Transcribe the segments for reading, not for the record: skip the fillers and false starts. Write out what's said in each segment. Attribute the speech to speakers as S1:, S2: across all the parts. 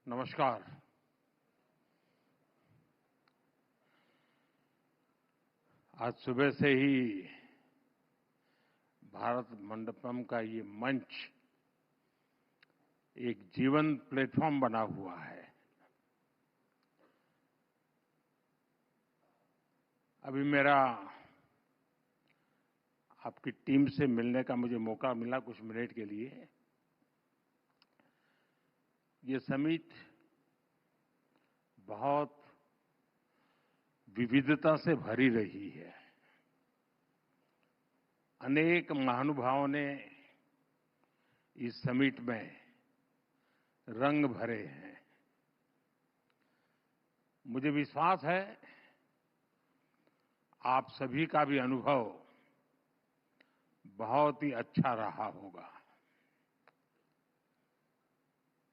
S1: नमस्कार। आज सुबह से ही भारत मंडपम का ये मंच एक जीवंत प्लेटफॉर्म बना हुआ है। अभी मेरा आपकी टीम से मिलने का मुझे मौका मिला कुछ मिनट के लिए। ये समिट बहुत विविधता से भरी रही है। अनेक महानुभावों ने इस समिट में रंग भरे हैं। मुझे विश्वास है आप सभी का भी अनुभव बहुत ही अच्छा रहा होगा।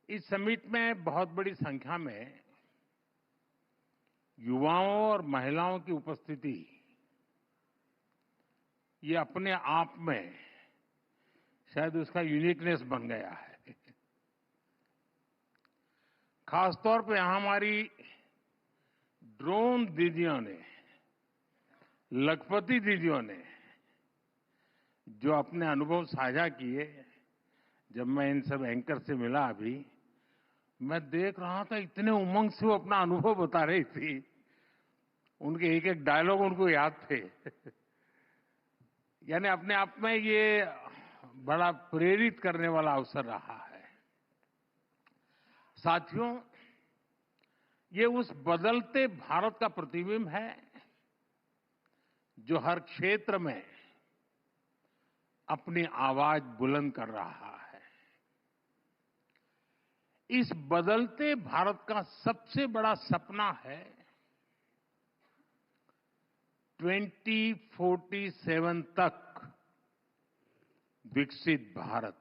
S1: इस समिट में बहुत बड़ी संख्या में युवाओं और महिलाओं की उपस्थिति ये अपने आप में शायद उसका यूनिकनेस बन गया है। खासतौर पे यहाँ हमारी ड्रोन दीदियों ने, लखपति दीदियों ने जो अपने अनुभव साझा किए, जब मैं इन सब एंकर से मिला अभी, मैं देख रहा था इतने उमंग से वो अपना अनुभव बता रही थी। उनके एक एक डायलॉग उनको याद थे। यानी अपने आप में ये बड़ा प्रेरित करने वाला अवसर रहा है। साथियों, ये उस बदलते भारत का प्रतिबिंब है जो हर क्षेत्र में अपनी आवाज बुलंद कर रहा है। इस बदलते भारत का सबसे बड़ा सपना है 2047 तक विकसित भारत।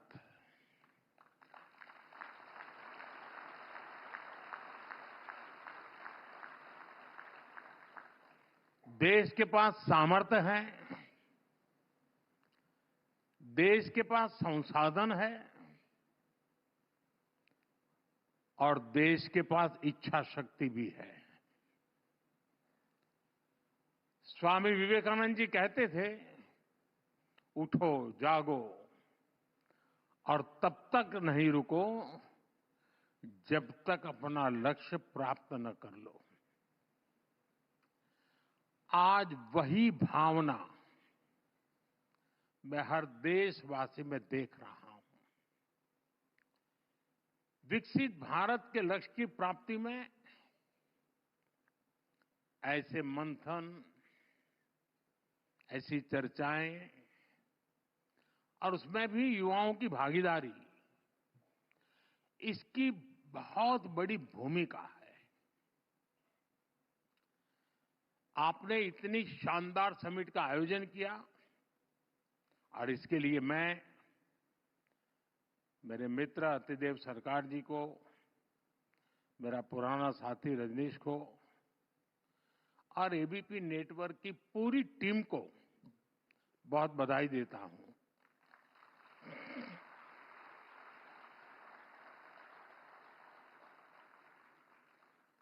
S1: देश के पास सामर्थ्य है, देश के पास संसाधन है और देश के पास इच्छा शक्ति भी है। स्वामी विवेकानंद जी कहते थे, उठो, जागो और तब तक नहीं रुको जब तक अपना लक्ष्य प्राप्त न कर लो। आज वही भावना मैं हर देशवासी में देख रहा हूं। विकसित भारत के लक्ष्य की प्राप्ति में ऐसे मंथन, ऐसी चर्चाएं और उसमें भी युवाओं की भागीदारी, इसकी बहुत बड़ी भूमिका है। आपने इतनी शानदार समिट का आयोजन किया और इसके लिए मैं मेरे मित्र अतिदेव सरकार जी को, मेरा पुराना साथी रजनीश को और एबीपी नेटवर्क की पूरी टीम को बहुत बधाई देता हूं।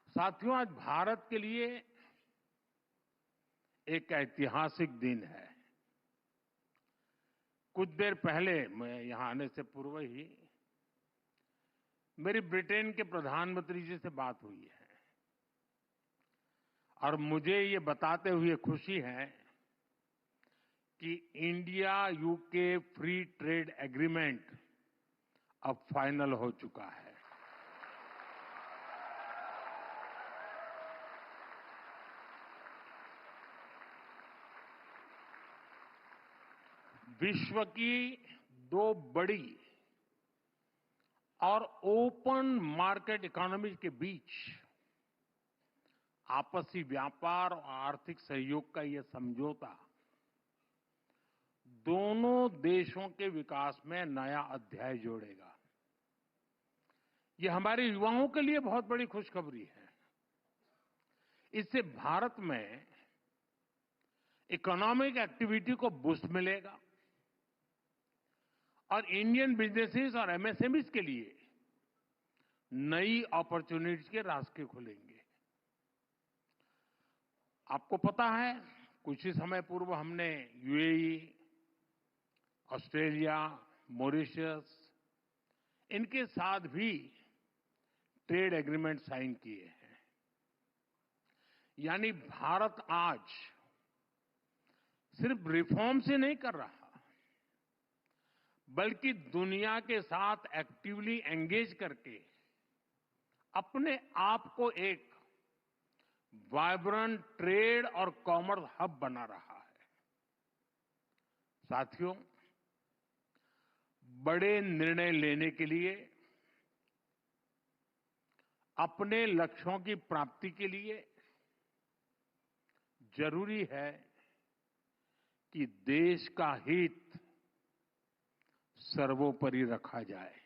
S1: साथियों, आज भारत के लिए एक ऐतिहासिक दिन है। कुछ देर पहले, मैं यहां आने से पूर्व ही मेरी ब्रिटेन के प्रधानमंत्री जी से बात हुई है और मुझे ये बताते हुए खुशी है कि India UK free trade agreement अब फाइनल हो चुका है। विश्व की दो बड़ी और ओपन मार्केट इकोनॉमी के बीच आपसी व्यापार और आर्थिक सहयोग का यह समझौता दोनों देशों के विकास में नया अध्याय जोड़ेगा। यह हमारे युवाओं के लिए बहुत बड़ी खुशखबरी है। इससे भारत में इकोनॉमिक एक्टिविटी को बूस्ट मिलेगा और इंडियन बिजनेसेस और एमएसएमईज के लिए नई अपॉर्चुनिटीज के रास्ते खुलेंगे। आपको पता है, कुछ ही समय पूर्व हमने यूएई, ऑस्ट्रेलिया, मॉरिशस इनके साथ भी ट्रेड एग्रीमेंट साइन किए हैं। यानी भारत आज सिर्फ रिफॉर्म से नहीं कर रहा, बल्कि दुनिया के साथ एक्टिवली एंगेज करके अपने आप को एक वाइब्रेंट ट्रेड और कॉमर्स हब बना रहा है। साथियों, बड़े निर्णय लेने के लिए, अपने लक्ष्यों की प्राप्ति के लिए जरूरी है कि देश का हित सर्वोपरि रखा जाए।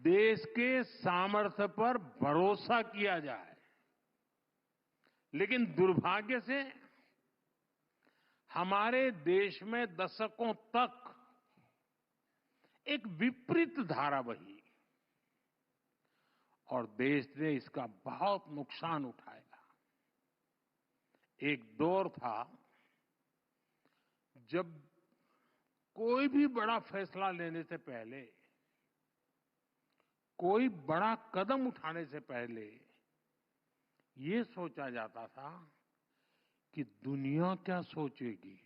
S1: देश के सामर्थ्य पर भरोसा किया जाए। लेकिन दुर्भाग्य से हमारे देश में दशकों तक एक विपरीत धारा बही और देश ने इसका बहुत नुकसान उठाया। एक दौर था जब कोई भी बड़ा फैसला लेने से पहले, कोई बड़ा कदम उठाने से पहले ये सोचा जाता था कि दुनिया क्या सोचेगी,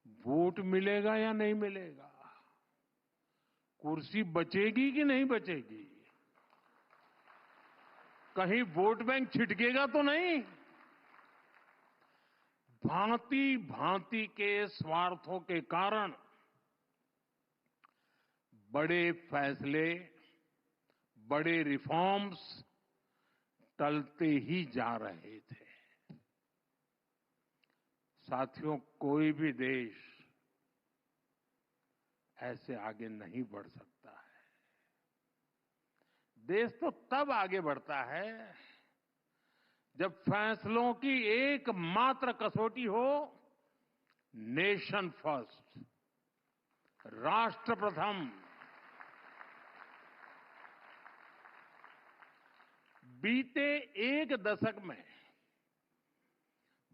S1: वोट मिलेगा या नहीं मिलेगा, कुर्सी बचेगी कि नहीं बचेगी, कहीं वोट बैंक छिटकेगा तो नहीं। भांति भांति के स्वार्थों के कारण बड़े फैसले, बड़े रिफॉर्म्स टलते ही जा रहे थे। साथियों, कोई भी देश ऐसे आगे नहीं बढ़ सकता है। देश तो तब आगे बढ़ता है जब फैसलों की एकमात्र कसौटी हो नेशन फर्स्ट, राष्ट्र प्रथम। बीते एक दशक में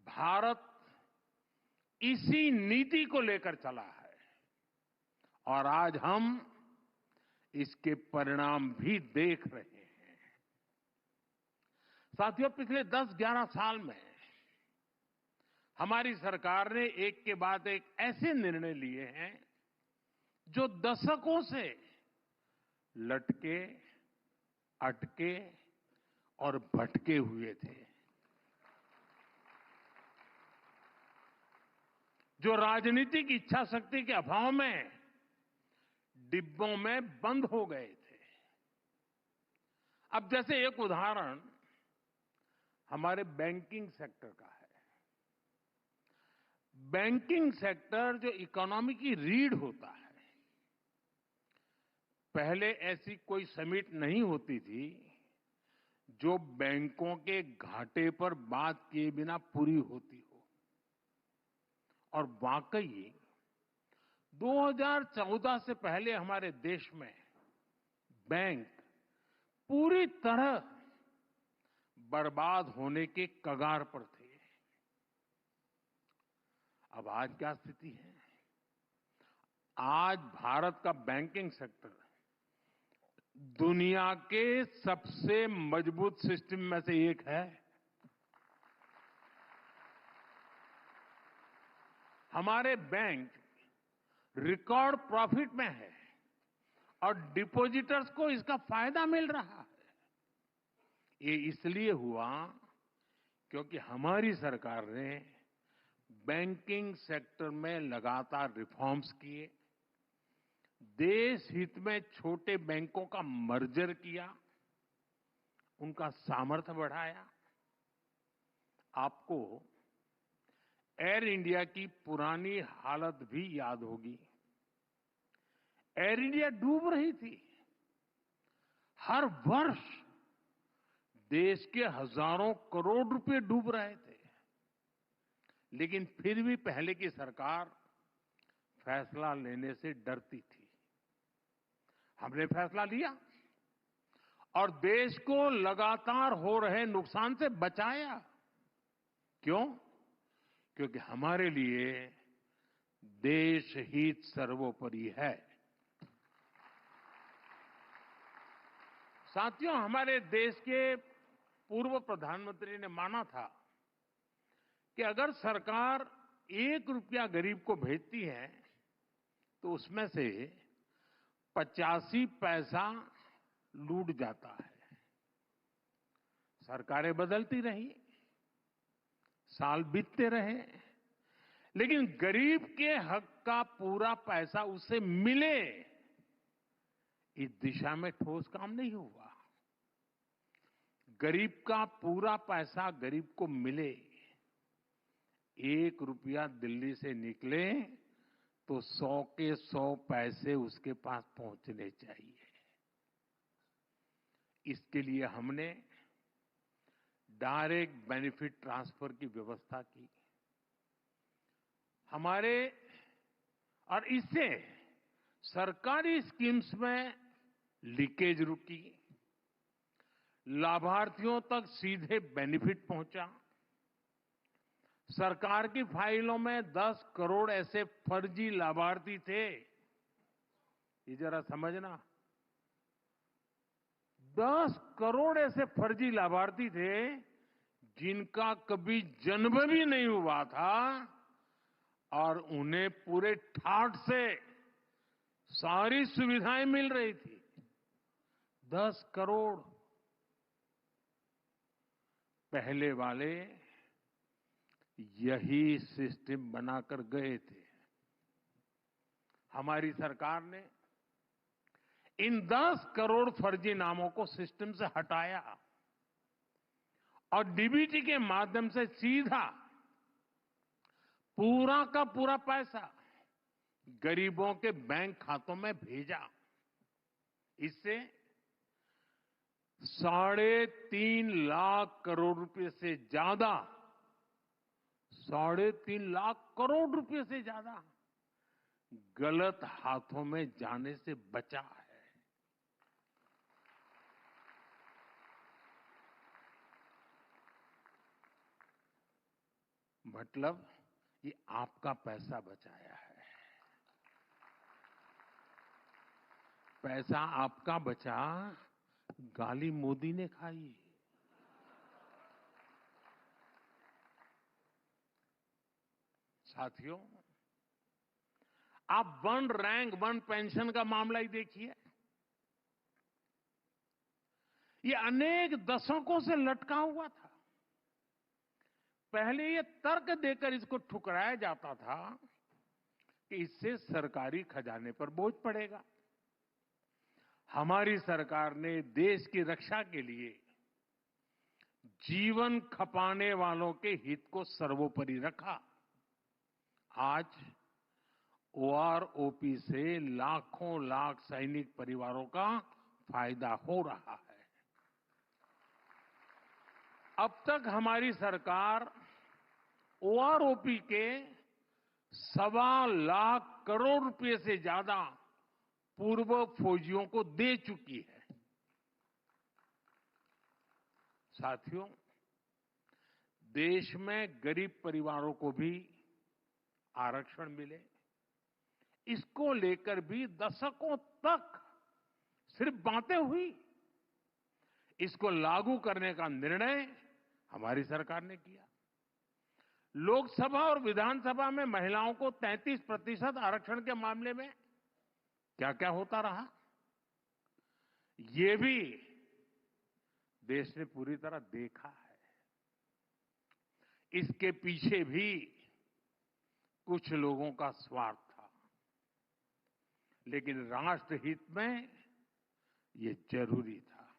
S1: भारत इसी नीति को लेकर चला है और आज हम इसके परिणाम भी देख रहे हैं। साथियों, पिछले 10-11 साल में हमारी सरकार ने एक के बाद एक ऐसे निर्णय लिए हैं जो दशकों से लटके, अटके और भटके हुए थे, जो राजनीतिक इच्छा शक्ति के अभाव में डिब्बों में बंद हो गए थे। अब जैसे एक उदाहरण हमारे बैंकिंग सेक्टर का है। बैंकिंग सेक्टर जो इकोनॉमी की रीढ़ होता है, पहले ऐसी कोई समिट नहीं होती थी जो बैंकों के घाटे पर बात किए बिना पूरी होती हो। और वाकई 2014 से पहले हमारे देश में बैंक पूरी तरह बर्बाद होने के कगार पर थे। अब आज क्या स्थिति है? आज भारत का बैंकिंग सेक्टर दुनिया के सबसे मजबूत सिस्टम में से एक है। हमारे बैंक रिकॉर्ड प्रॉफिट में है और डिपॉजिटर्स को इसका फायदा मिल रहा है। ये इसलिए हुआ क्योंकि हमारी सरकार ने बैंकिंग सेक्टर में लगातार रिफॉर्म्स किए, देश हित में छोटे बैंकों का मर्जर किया, उनका सामर्थ्य बढ़ाया। आपको एयर इंडिया की पुरानी हालत भी याद होगी। एयर इंडिया डूब रही थी। हर वर्ष देश के हजारों करोड़ रुपए डूब रहे थे। लेकिन फिर भी पहले की सरकार फैसला लेने से डरती थी। हमने फैसला लिया और देश को लगातार हो रहे नुकसान से बचाया। क्यों? क्योंकि हमारे लिए देश हित सर्वोपरि है। साथियों, हमारे देश के पूर्व प्रधानमंत्री ने माना था कि अगर सरकार 1 रुपया गरीब को भेजती है तो उसमें से 85 पैसा लूट जाता है। सरकारें बदलती रही, साल बीतते रहे, लेकिन गरीब के हक का पूरा पैसा उसे मिले, इस दिशा में ठोस काम नहीं हुआ। गरीब का पूरा पैसा गरीब को मिले, 1 रुपया दिल्ली से निकले तो 100 के 100 पैसे उसके पास पहुंचने चाहिए। इसके लिए हमने डायरेक्ट बेनिफिट ट्रांसफर की व्यवस्था की। और इससे सरकारी स्कीम्स में लीकेज रुकी, लाभार्थियों तक सीधे बेनिफिट पहुंचा। सरकार की फाइलों में 10 करोड़ ऐसे फर्जी लाभार्थी थे, ये जरा समझना। 10 करोड़ ऐसे फर्जी लाभार्थी थे जिनका कभी जन्म भी नहीं हुआ था और उन्हें पूरे ठाठ से सारी सुविधाएं मिल रही थी। 10 करोड़। पहले वाले यही सिस्टम बनाकर गए थे। हमारी सरकार ने इन 10 करोड़ फर्जी नामों को सिस्टम से हटाया और डीबीटी के माध्यम से सीधा पूरा का पूरा पैसा गरीबों के बैंक खातों में भेजा। इससे 3.5 लाख करोड़ रुपए से ज्यादा 3.5 लाख करोड़ रुपए से ज्यादा गलत हाथों में जाने से बचा है। मतलब ये आपका पैसा बचाया है। पैसा आपका बचा, गाली मोदी ने खाई। साथियों, आप 1 रैंक 1 पेंशन का मामला ही देखिए। ये अनेक दशकों से लटका हुआ था। पहले ये तर्क देकर इसको ठुकराया जाता था कि इससे सरकारी खजाने पर बोझ पड़ेगा। हमारी सरकार ने देश की रक्षा के लिए जीवन खपाने वालों के हित को सर्वोपरि रखा। आज ओआरओपी से लाखों लाख सैनिक परिवारों का फायदा हो रहा है। अब तक हमारी सरकार ओआरओपी के 1.25 लाख करोड़ रुपए से ज्यादा पूर्व फौजियों को दे चुकी है। साथियों, देश में गरीब परिवारों को भी आरक्षण मिले, इसको लेकर भी दशकों तक सिर्फ बातें हुई। इसको लागू करने का निर्णय हमारी सरकार ने किया। लोकसभा और विधानसभा में महिलाओं को 33% आरक्षण के मामले में क्या क्या होता रहा, ये भी देश ने पूरी तरह देखा है। इसके पीछे भी कुछ लोगों का स्वार्थ था, लेकिन राष्ट्र हित में ये जरूरी था।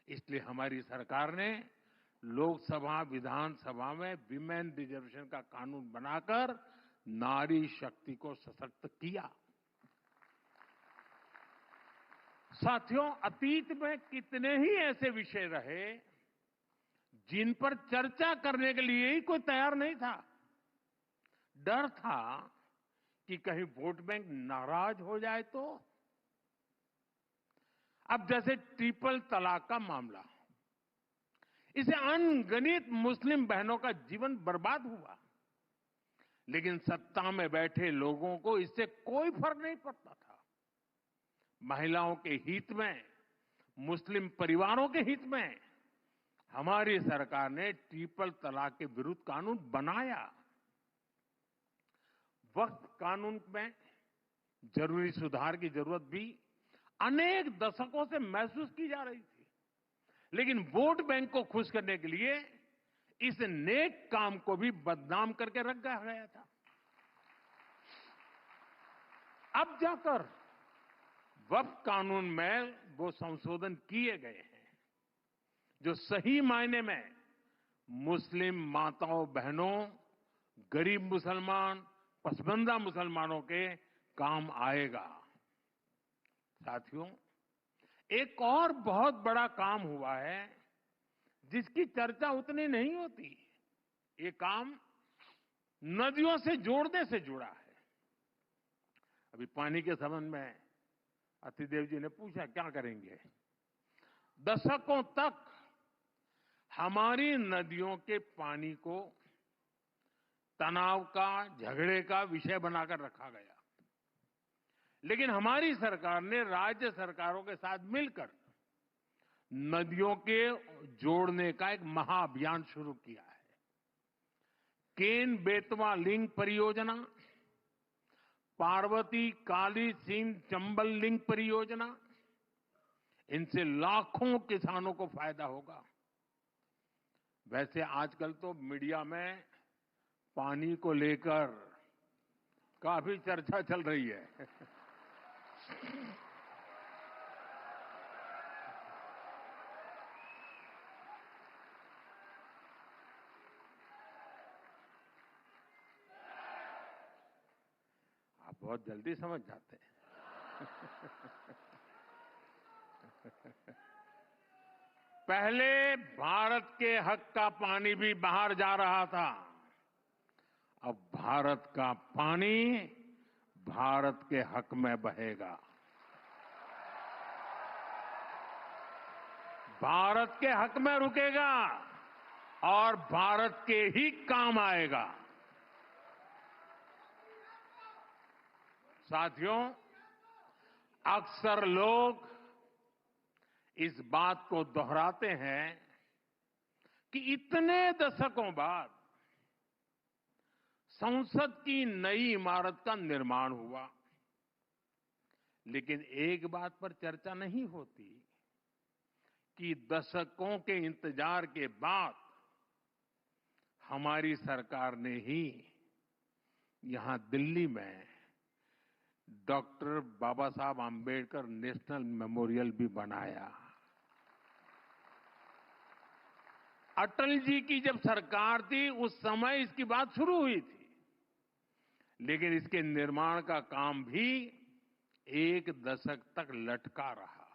S1: इसलिए हमारी सरकार ने लोकसभा विधानसभा में विमेन रिजर्वेशन का कानून बनाकर नारी शक्ति को सशक्त किया। साथियों, अतीत में कितने ही ऐसे विषय रहे जिन पर चर्चा करने के लिए ही कोई तैयार नहीं था। डर था कि कहीं वोट बैंक नाराज हो जाए तो। अब जैसे ट्रिपल तलाक का मामला, इसे अनगिनत मुस्लिम बहनों का जीवन बर्बाद हुआ, लेकिन सत्ता में बैठे लोगों को इससे कोई फर्क नहीं पड़ता था। महिलाओं के हित में, मुस्लिम परिवारों के हित में हमारी सरकार ने ट्रिपल तलाक के विरुद्ध कानून बनाया। वक्फ कानून में जरूरी सुधार की जरूरत भी अनेक दशकों से महसूस की जा रही थी, लेकिन वोट बैंक को खुश करने के लिए इस नेक काम को भी बदनाम करके रख गया था। अब जाकर वक्फ कानून में वो संशोधन किए गए हैं जो सही मायने में मुस्लिम माताओं बहनों, गरीब मुसलमान, पसमानदा मुसलमानों के काम आएगा। साथियों, एक और बहुत बड़ा काम हुआ है जिसकी चर्चा उतनी नहीं होती। ये काम नदियों से जोड़ने से जुड़ा है। अभी पानी के संबंध में अतिदेव जी ने पूछा क्या करेंगे। दशकों तक हमारी नदियों के पानी को तनाव का, झगड़े का विषय बनाकर रखा गया, लेकिन हमारी सरकार ने राज्य सरकारों के साथ मिलकर नदियों के जोड़ने का एक महाअभियान शुरू किया है। केन बेतवा लिंक परियोजना, पार्वती काली सिंध चंबल लिंक परियोजना, इनसे लाखों किसानों को फायदा होगा। वैसे आजकल तो मीडिया में पानी को लेकर काफी चर्चा चल रही है। आप बहुत जल्दी समझ जाते हैं। पहले भारत के हक का पानी भी बाहर जा रहा था, अब भारत का पानी भारत के हक में बहेगा, भारत के हक में रुकेगा और भारत के ही काम आएगा। साथियों, अक्सर लोग इस बात को दोहराते हैं कि इतने दशकों बाद संसद की नई इमारत का निर्माण हुआ, लेकिन एक बात पर चर्चा नहीं होती कि दशकों के इंतजार के बाद हमारी सरकार ने ही यहां दिल्ली में डॉक्टर बाबा साहब आंबेडकर नेशनल मेमोरियल भी बनाया। अटल जी की जब सरकार थी उस समय इसकी बात शुरू हुई थी, लेकिन इसके निर्माण का काम भी एक दशक तक लटका रहा।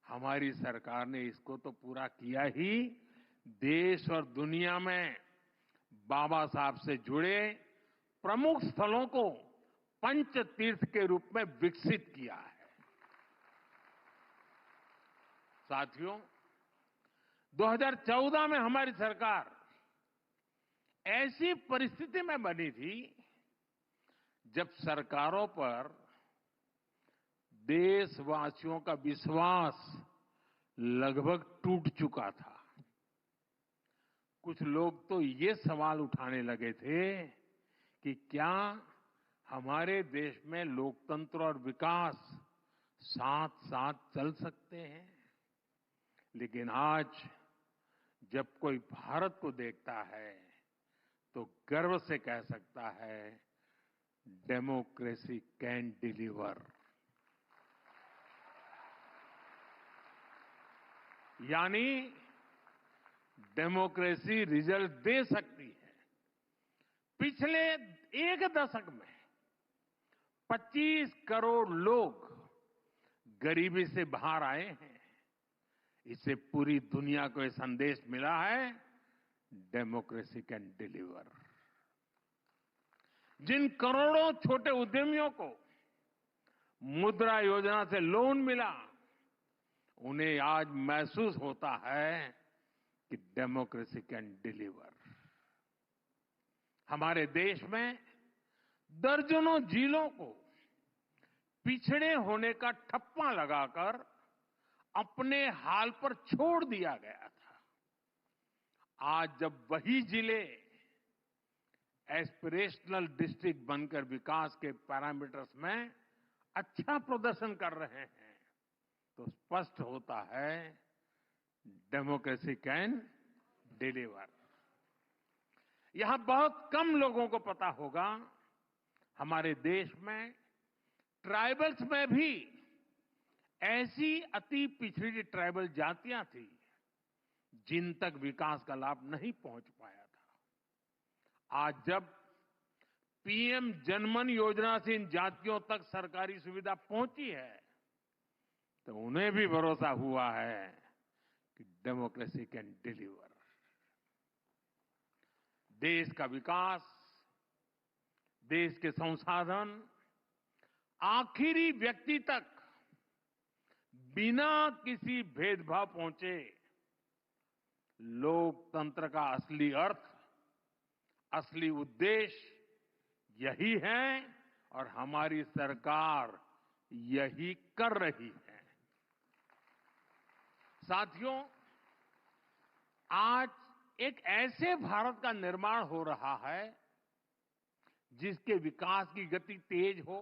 S1: हमारी सरकार ने इसको तो पूरा किया ही, देश और दुनिया में बाबा साहब से जुड़े प्रमुख स्थलों को पंच तीर्थ के रूप में विकसित किया है। साथियों, 2014 में हमारी सरकार ऐसी परिस्थिति में बनी थी जब सरकारों पर देशवासियों का विश्वास लगभग टूट चुका था। कुछ लोग तो ये सवाल उठाने लगे थे कि क्या हमारे देश में लोकतंत्र और विकास साथ साथ चल सकते हैं। लेकिन आज जब कोई भारत को देखता है तो गर्व से कह सकता है, डेमोक्रेसी कैन डिलीवर। यानी डेमोक्रेसी रिजल्ट दे सकती है। पिछले एक दशक में 25 करोड़ लोग गरीबी से बाहर आए हैं। इससे पूरी दुनिया को यह संदेश मिला है, डेमोक्रेसी कैन डिलीवर। जिन करोड़ों छोटे उद्यमियों को मुद्रा योजना से लोन मिला, उन्हें आज महसूस होता है कि डेमोक्रेसी कैन डिलीवर। हमारे देश में दर्जनों जिलों को पिछड़े होने का ठप्पा लगाकर अपने हाल पर छोड़ दिया गया था। आज जब वही जिले एस्पिरेशनल डिस्ट्रिक्ट बनकर विकास के पैरामीटर्स में अच्छा प्रदर्शन कर रहे हैं, तो स्पष्ट होता है डेमोक्रेसी कैन डिलीवर। यहां बहुत कम लोगों को पता होगा, हमारे देश में ट्राइबल्स में भी ऐसी अति पिछड़ी ट्राइबल जातियां थी जिन तक विकास का लाभ नहीं पहुंच पाया था। आज जब पीएम जनमन योजना से इन जातियों तक सरकारी सुविधा पहुंची है, तो उन्हें भी भरोसा हुआ है कि डेमोक्रेसी कैन डिलीवर। देश का विकास, देश के संसाधन आखिरी व्यक्ति तक बिना किसी भेदभाव पहुंचे, लोकतंत्र का असली अर्थ, असली उद्देश्य यही है और हमारी सरकार यही कर रही है। साथियों, आज एक ऐसे भारत का निर्माण हो रहा है जिसके विकास की गति तेज हो,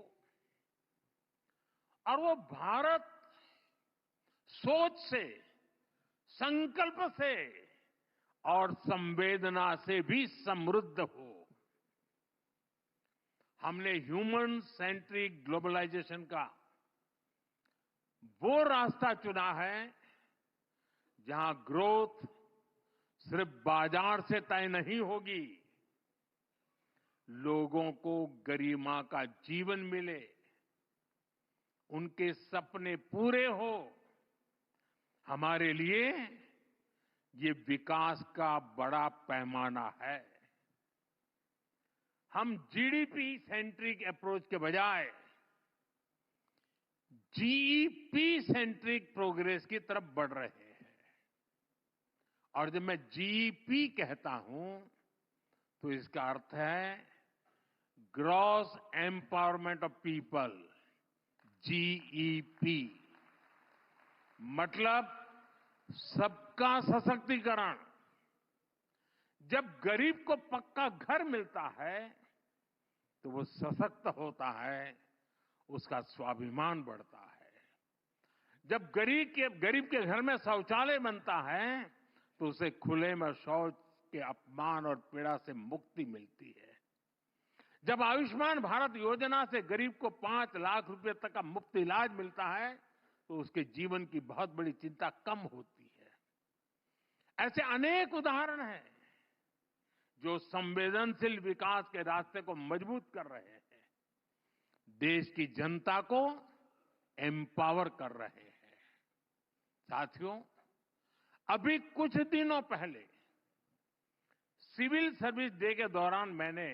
S1: और वो भारत सोच से, संकल्प से और संवेदना से भी समृद्ध हो। हमने ह्यूमन सेंट्रिक ग्लोबलाइजेशन का वो रास्ता चुना है जहां ग्रोथ सिर्फ बाजार से तय नहीं होगी, लोगों को गरिमा का जीवन मिले, उनके सपने पूरे हो। हमारे लिए ये विकास का बड़ा पैमाना है। हम जीडीपी सेंट्रिक अप्रोच के बजाय जीईपी सेंट्रिक प्रोग्रेस की तरफ बढ़ रहे हैं। और जब मैं जीईपी कहता हूं तो इसका अर्थ है gross empowerment of people, GEP मतलब सबका सशक्तिकरण। जब गरीब को पक्का घर मिलता है तो वो सशक्त होता है, उसका स्वाभिमान बढ़ता है। जब गरीब के घर में शौचालय बनता है तो उसे खुले में शौच के अपमान और पीड़ा से मुक्ति मिलती है। जब आयुष्मान भारत योजना से गरीब को 5 लाख रुपए तक का मुफ्त इलाज मिलता है तो उसके जीवन की बहुत बड़ी चिंता कम होती है। ऐसे अनेक उदाहरण हैं जो संवेदनशील विकास के रास्ते को मजबूत कर रहे हैं, देश की जनता को एम्पावर कर रहे हैं। साथियों, अभी कुछ दिनों पहले सिविल सर्विस डे के दौरान मैंने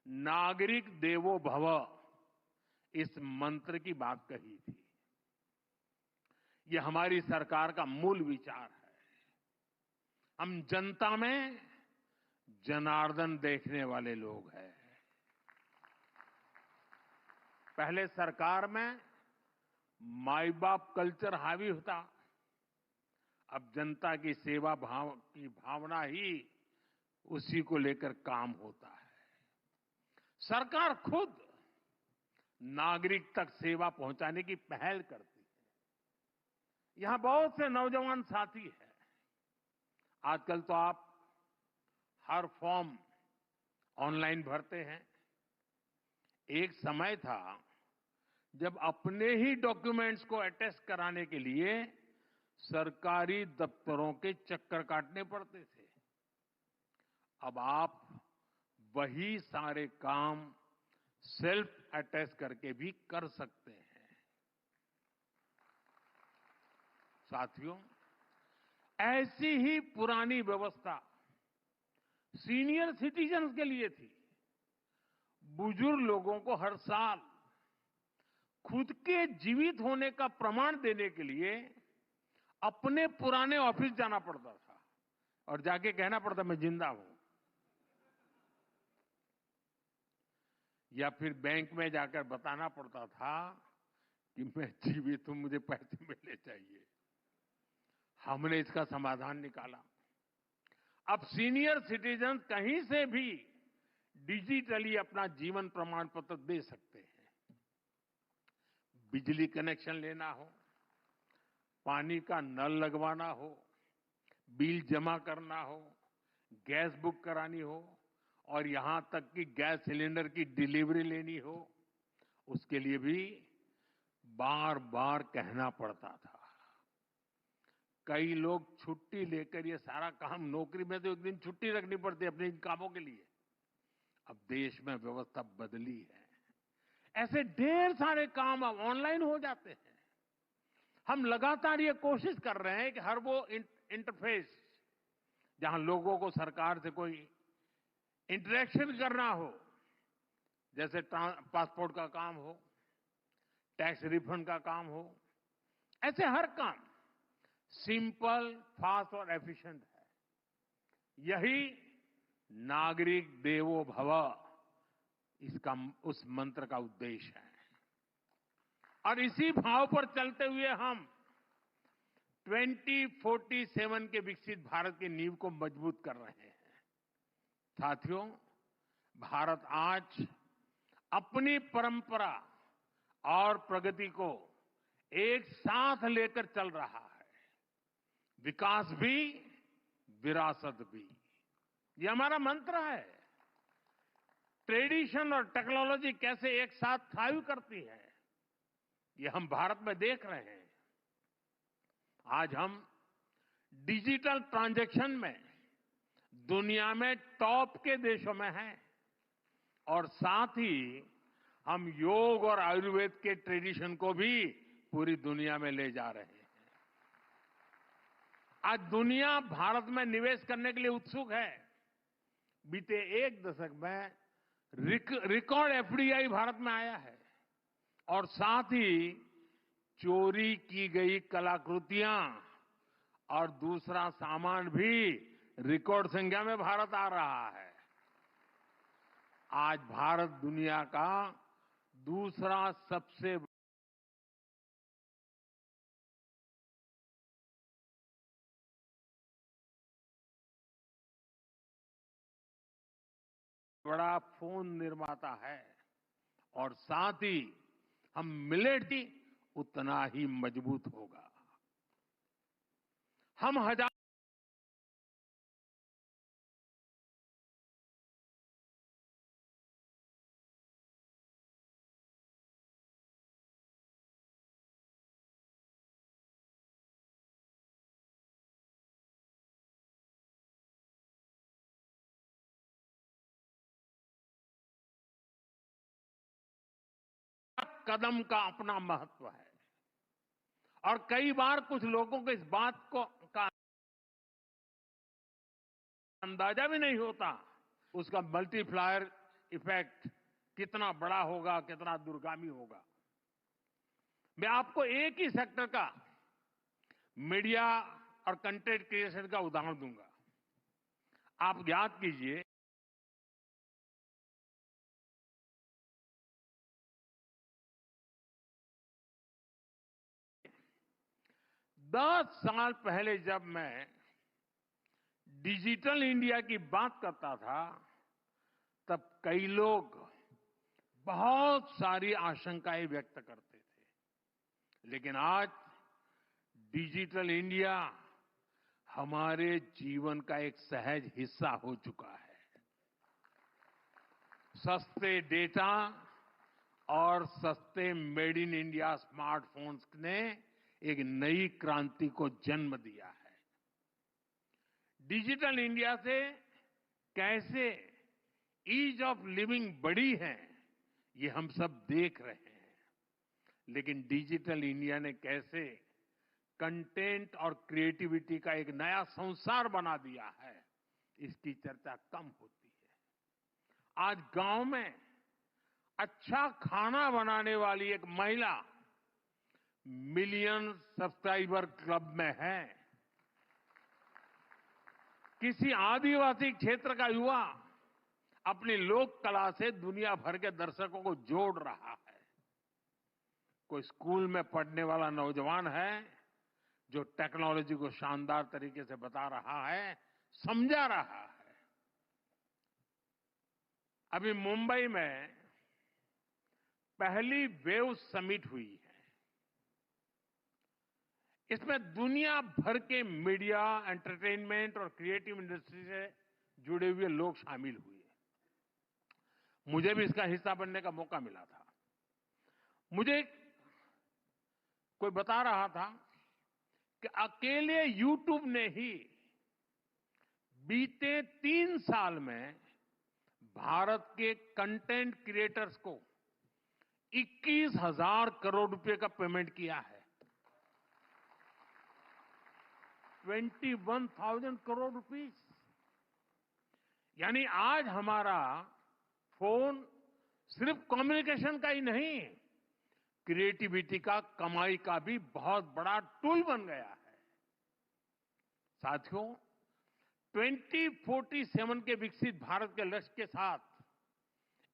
S1: नागरिक देवो भव इस मंत्र की बात कही थी। यह हमारी सरकार का मूल विचार है। हम जनता में जनार्दन देखने वाले लोग हैं। पहले सरकार में माई बाप कल्चर हावी होता, अब जनता की सेवा की भावना ही उसी को लेकर काम होता है। सरकार खुद नागरिक तक सेवा पहुंचाने की पहल करती है। यहां बहुत से नौजवान साथी हैं। आजकल तो आप हर फॉर्म ऑनलाइन भरते हैं। एक समय था जब अपने ही डॉक्यूमेंट्स को अटेस्ट कराने के लिए सरकारी दफ्तरों के चक्कर काटने पड़ते थे। अब आप वही सारे काम सेल्फ अटेस्ट करके भी कर सकते हैं। साथियों, ऐसी ही पुरानी व्यवस्था सीनियर सिटीजन्स के लिए थी। बुजुर्ग लोगों को हर साल खुद के जीवित होने का प्रमाण देने के लिए अपने पुराने ऑफिस जाना पड़ता था और जाके कहना पड़ता मैं जिंदा हूं, या फिर बैंक में जाकर बताना पड़ता था कि मैं जीवित हूं, मुझे पैसे मिलने चाहिए। हमने इसका समाधान निकाला। अब सीनियर सिटीजन कहीं से भी डिजिटली अपना जीवन प्रमाण पत्र दे सकते हैं। बिजली कनेक्शन लेना हो, पानी का नल लगवाना हो, बिल जमा करना हो, गैस बुक करानी हो और यहां तक कि गैस सिलेंडर की डिलीवरी लेनी हो, उसके लिए भी बार बार कहना पड़ता था। कई लोग छुट्टी लेकर ये सारा काम, नौकरी में तो एक दिन छुट्टी रखनी पड़ती है अपने इन कामों के लिए। अब देश में व्यवस्था बदली है, ऐसे ढेर सारे काम अब ऑनलाइन हो जाते हैं। हम लगातार ये कोशिश कर रहे हैं कि हर वो इंटरफेस जहां लोगों को सरकार से कोई इंटरेक्शन करना हो, जैसे पासपोर्ट का काम हो, टैक्स रिफंड का काम हो, ऐसे हर काम सिंपल, फास्ट और एफिशिएंट है। यही नागरिक देवो भव, इसका उस मंत्र का उद्देश्य है। और इसी भाव पर चलते हुए हम 2047 के विकसित भारत की नींव को मजबूत कर रहे हैं। साथियों, भारत आज अपनी परंपरा और प्रगति को एक साथ लेकर चल रहा है। विकास भी, विरासत भी, ये हमारा मंत्र है। ट्रेडिशन और टेक्नोलॉजी कैसे एक साथ थ्राइव करती है, ये हम भारत में देख रहे हैं। आज हम डिजिटल ट्रांजैक्शन में दुनिया में टॉप के देशों में हैं और साथ ही हम योग और आयुर्वेद के ट्रेडिशन को भी पूरी दुनिया में ले जा रहे हैं। आज दुनिया भारत में निवेश करने के लिए उत्सुक है। बीते एक दशक में रिकॉर्ड एफडीआई भारत में आया है और साथ ही चोरी की गई कलाकृतियां और दूसरा सामान भी रिकॉर्ड संख्या में भारत आ रहा है। आज भारत दुनिया का दूसरा सबसे बड़ा फोन निर्माता है और साथ ही हम मिलेट भी उतना ही मजबूत होगा। हम हजार 1 कदम का अपना महत्व है और कई बार कुछ लोगों को इस बात को का अंदाजा भी नहीं होता, उसका मल्टीप्लायर इफेक्ट कितना बड़ा होगा, कितना दूरगामी होगा। मैं आपको एक ही सेक्टर का, मीडिया और कंटेंट क्रिएशन का उदाहरण दूंगा। आप याद कीजिए, 10 साल पहले जब मैं डिजिटल इंडिया की बात करता था, तब कई लोग बहुत सारी आशंकाएं व्यक्त करते थे। लेकिन आज डिजिटल इंडिया हमारे जीवन का एक सहज हिस्सा हो चुका है। सस्ते डेटा और सस्ते मेड इन इंडिया स्मार्टफोन्स ने एक नई क्रांति को जन्म दिया है। डिजिटल इंडिया से कैसे ईज ऑफ लिविंग बढ़ी है, ये हम सब देख रहे हैं। लेकिन डिजिटल इंडिया ने कैसे कंटेंट और क्रिएटिविटी का एक नया संसार बना दिया है, इसकी चर्चा कम होती है। आज गांव में अच्छा खाना बनाने वाली एक महिला मिलियन सब्सक्राइबर क्लब में है। किसी आदिवासी क्षेत्र का युवा अपनी लोक कला से दुनिया भर के दर्शकों को जोड़ रहा है। कोई स्कूल में पढ़ने वाला नौजवान है जो टेक्नोलॉजी को शानदार तरीके से बता रहा है, समझा रहा है। अभी मुंबई में पहली वेव समिट हुई है। इसमें दुनिया भर के मीडिया, एंटरटेनमेंट और क्रिएटिव इंडस्ट्री से जुड़े हुए लोग शामिल हुए। मुझे भी इसका हिस्सा बनने का मौका मिला था। मुझे कोई बता रहा था कि अकेले यूट्यूब ने ही बीते 3 साल में भारत के कंटेंट क्रिएटर्स को 21,000 करोड़ रुपए का पेमेंट किया है। 21,000 करोड़ रुपीस। यानी आज हमारा फोन सिर्फ कम्युनिकेशन का ही नहीं, क्रिएटिविटी का, कमाई का भी बहुत बड़ा टूल बन गया है। साथियों, 2047 के विकसित भारत के लक्ष्य के साथ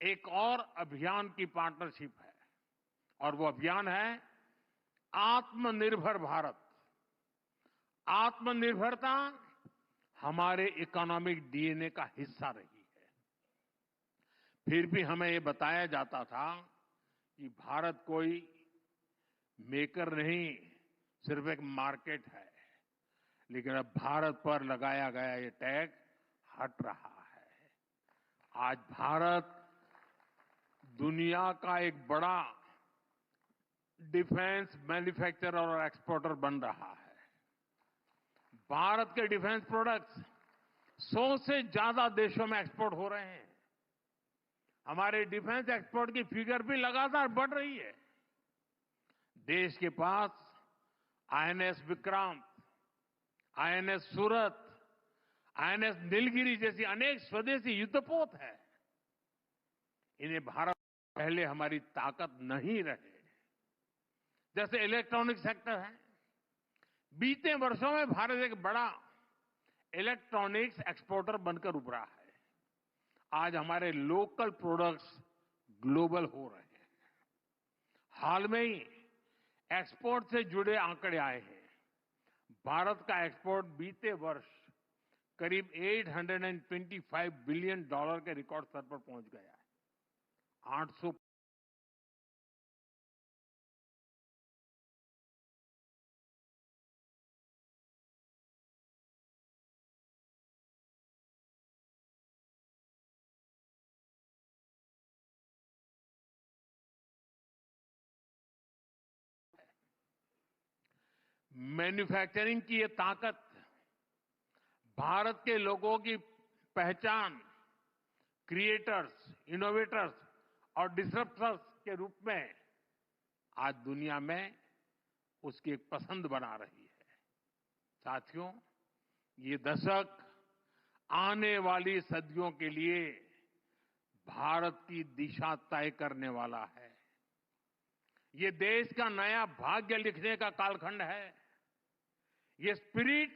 S1: एक और अभियान की पार्टनरशिप है और वो अभियान है आत्मनिर्भर भारत। आत्मनिर्भरता हमारे इकोनॉमिक डीएनए का हिस्सा रही है। फिर भी हमें ये बताया जाता था कि भारत कोई मेकर नहीं, सिर्फ एक मार्केट है। लेकिन अब भारत पर लगाया गया ये टैग हट रहा है। आज भारत दुनिया का एक बड़ा डिफेंस मैन्युफैक्चरर और एक्सपोर्टर बन रहा है। भारत के डिफेंस प्रोडक्ट्स 100 से ज्यादा देशों में एक्सपोर्ट हो रहे हैं। हमारे डिफेंस एक्सपोर्ट की फिगर भी लगातार बढ़ रही है। देश के पास आईएनएस विक्रांत, आईएनएस सूरत, आईएनएस नीलगिरी जैसी अनेक स्वदेशी युद्धपोत है। इन्हें भारत पहले हमारी ताकत नहीं रहे। जैसे इलेक्ट्रॉनिक सेक्टर है, बीते वर्षों में भारत एक बड़ा इलेक्ट्रॉनिक्स एक्सपोर्टर बनकर उभरा है। आज हमारे लोकल प्रोडक्ट्स ग्लोबल हो रहे हैं। हाल में ही एक्सपोर्ट से जुड़े आंकड़े आए हैं। भारत का एक्सपोर्ट बीते वर्ष करीब $825 बिलियन के रिकॉर्ड स्तर पर पहुंच गया है। 800 मैन्युफैक्चरिंग की ये ताकत भारत के लोगों की पहचान, क्रिएटर्स, इनोवेटर्स और डिसरप्टर्स के रूप में आज दुनिया में उसकी एक पसंद बना रही है। साथियों, ये दशक आने वाली सदियों के लिए भारत की दिशा तय करने वाला है। ये देश का नया भाग्य लिखने का कालखंड है। ये स्पिरिट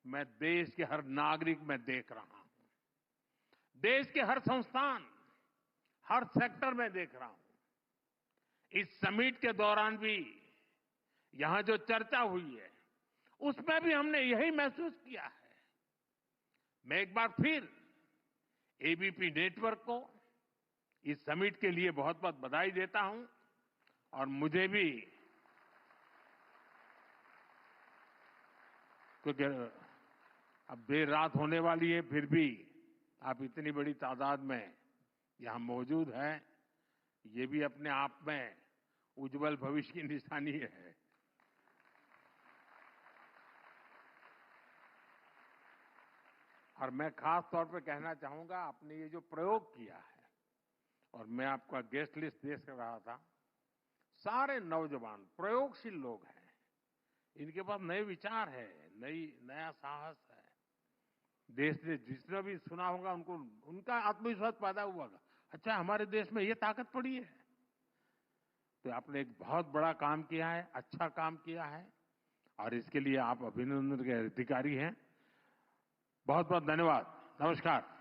S1: मैं देश के हर नागरिक में देख रहा हूं। देश के हर संस्थान, हर सेक्टर में देख रहा हूं। इस समिट के दौरान भी यहां जो चर्चा हुई है, उसमें भी हमने यही महसूस किया है। मैं एक बार फिर एबीपी नेटवर्क को इस समिट के लिए बहुत बहुत बधाई देता हूं और मुझे भी, क्योंकि अब देर रात होने वाली है, फिर भी आप इतनी बड़ी तादाद में यहां मौजूद हैं, ये भी अपने आप में उज्जवल भविष्य की निशानी है। और मैं खास तौर पर कहना चाहूंगा, आपने ये जो प्रयोग किया है, और मैं आपका गेस्ट लिस्ट देख रहा था, सारे नौजवान प्रयोगशील लोग हैं। इनके पास नए विचार है, नया साहस है। देश ने जिसने भी सुना होगा, उनको उनका आत्मविश्वास पैदा हुआ होगा। अच्छा, हमारे देश में ये ताकत पड़ी है। तो आपने एक बहुत बड़ा काम किया है, अच्छा काम किया है और इसके लिए आप अभिनंदन के अधिकारी हैं। बहुत बहुत धन्यवाद। नमस्कार।